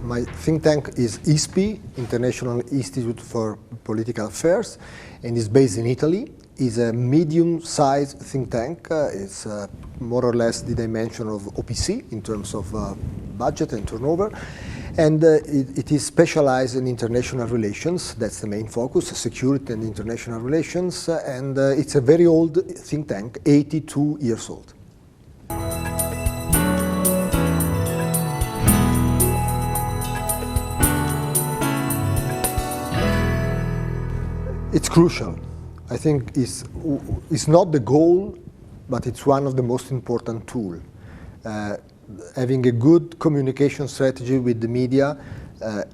My think tank is ISPI, International Institute for Political Affairs, and is based in Italy. It's a medium-sized think tank. It's more or less the dimension of OPC in terms of budget and turnover. And it is specialized in international relations. That's the main focus, security and international relations. And it's a very old think tank, 82 years old. It's crucial. I think it's not the goal, but it's one of the most important tools. Having a good communication strategy with the media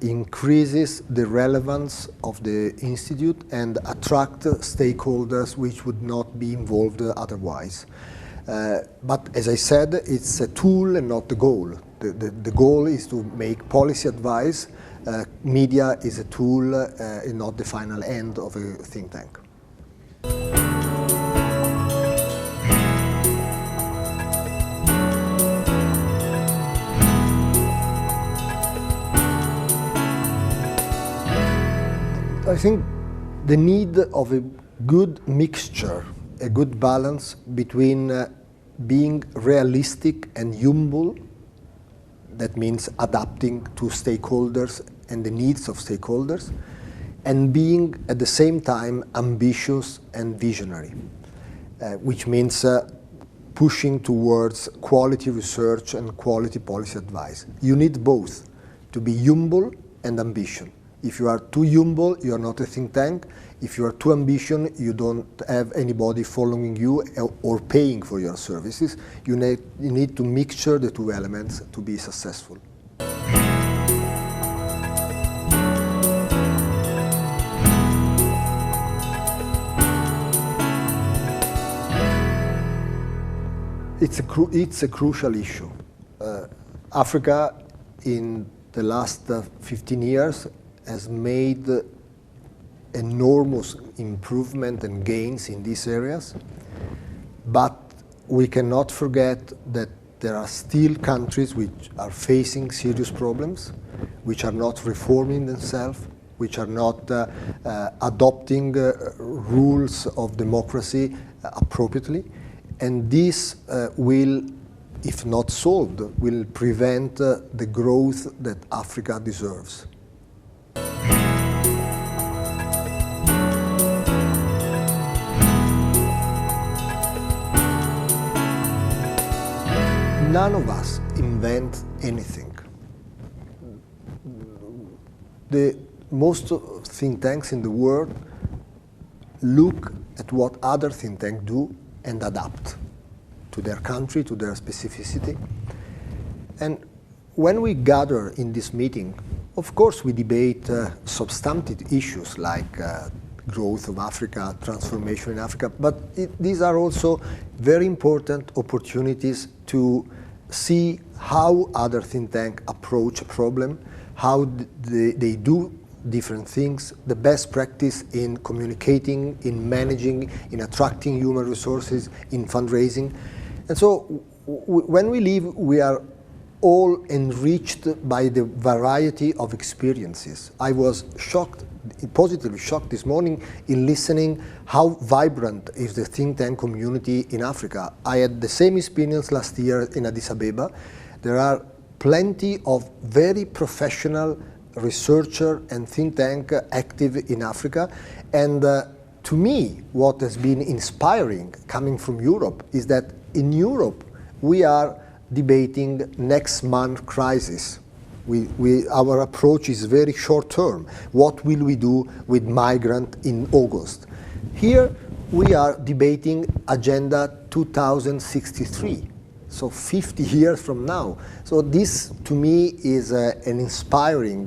increases the relevance of the institute and attract stakeholders which would not be involved otherwise. But as I said, it's a tool and not the goal. The goal is to make policy advice. Media is a tool and not the final end of a think tank. I think the need of a good mixture, a good balance between being realistic and humble, that means adapting to stakeholders and the needs of stakeholders, and being at the same time ambitious and visionary, which means pushing towards quality research and quality policy advice. You need both to be humble and ambitious. If you are too humble, you are not a think tank. If you are too ambitious, you don't have anybody following you or paying for your services. You need to mixture the two elements to be successful. It's a crucial issue. Africa, in the last 15 years, has made enormous improvement and gains in these areas, but we cannot forget that there are still countries which are facing serious problems, which are not reforming themselves, which are not adopting rules of democracy appropriately, and this will, if not solved, will prevent the growth that Africa deserves. None of us invent anything. Most think tanks in the world look at what other think tanks do and adapt to their country, to their specificity. And when we gather in this meeting, of course we debate substantive issues like growth of Africa, transformation in Africa, but these are also very important opportunities to see how other think tanks approach a problem, how they do different things, the best practice in communicating, in managing, in attracting human resources, in fundraising. And so when we leave, we are all enriched by the variety of experiences. I was shocked, positively shocked this morning in listening how vibrant is the think tank community in Africa. I had the same experience last year in Addis Ababa. There are plenty of very professional researchers and think tank active in Africa. And to me, what has been inspiring coming from Europe is that in Europe, we are debating next month crisis. Our approach is very short term. What will we do with migrants in August? Here we are debating Agenda 2063, so 50 years from now. So this, to me, is an inspiring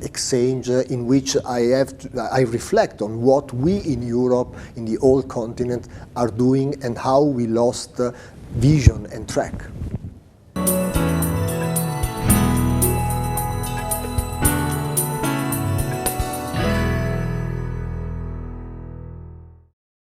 exchange in which I reflect on what we in Europe, in the old continent, are doing and how we lost vision and track.